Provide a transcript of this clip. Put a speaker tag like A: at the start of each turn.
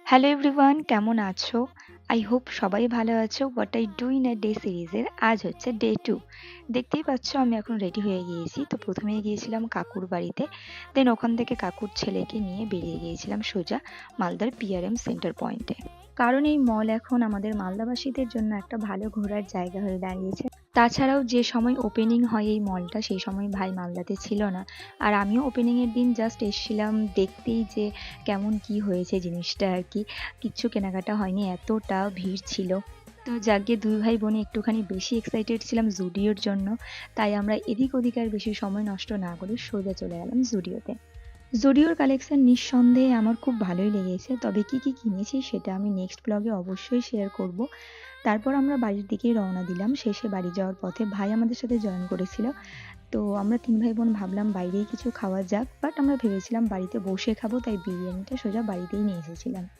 A: Hello everyone, কেমন আছো? I hope সবাই ভালো আছো। What I do in a day সিরিজের আজ হচ্ছে ডে 2। দেখতেই পাচ্ছ আমি এখন রেডি হয়ে গিয়েছি। তো প্রথমেই গিয়েছিলাম কাকুর বাড়িতে। দেন ওখান থেকে কাকুর ছেলেকে নিয়ে বেরিয়ে গিয়েছিলাম সোজা মালদার পিআরএম সেন্টার পয়েন্টে। কারণ এই মল এখন আমাদের মালদাবাসীদের জন্য একটা ভালো ঘোরার জায়গা হয়ে দাঁড়িয়েছে। তাছাড়াও যে সময় ওপেনিং হয় এই মলটা সেই সময় ভাই মালদাতে ছিল না। আর আমিও ওপেনিং এর দিন জাস্ট এসেছিলাম দেখতেই যে কেমন কি হয়েছে জিনিসটা আর কি। কিচ্ছু কেনাকাটা হয়নি, এতটা ভিড় ছিল। তো যাকগে দুই ভাই বোনে একটুখানি বেশি এক্সাইটেড ছিলাম জুডিওর জন্য। তাই আমরা এদিক ওদিক আর বেশি সময় নষ্ট না করে সোজা চলে গেলাম জুডিওতে। জুডিওর কালেকশন নিঃসন্দেহে আমার খুব ভালোই লেগেছে, তবে কি কি কিনেছি সেটা আমি নেক্সট ব্লগে অবশ্যই শেয়ার করব। তারপর আমরা বাড়ির দিকেই রওনা দিলাম। শেষে বাড়ি যাওয়ার পথে ভাই আমাদের সাথে জয়েন করেছিল। তো আমরা তিন ভাই বোন ভাবলাম বাইরেই কিছু খাওয়া যাক, বাট আমরা ভেবেছিলাম বাড়িতে বসে খাবো, তাই বিরিয়ানিটা সোজা বাড়িতেই নিয়ে এসেছিলাম।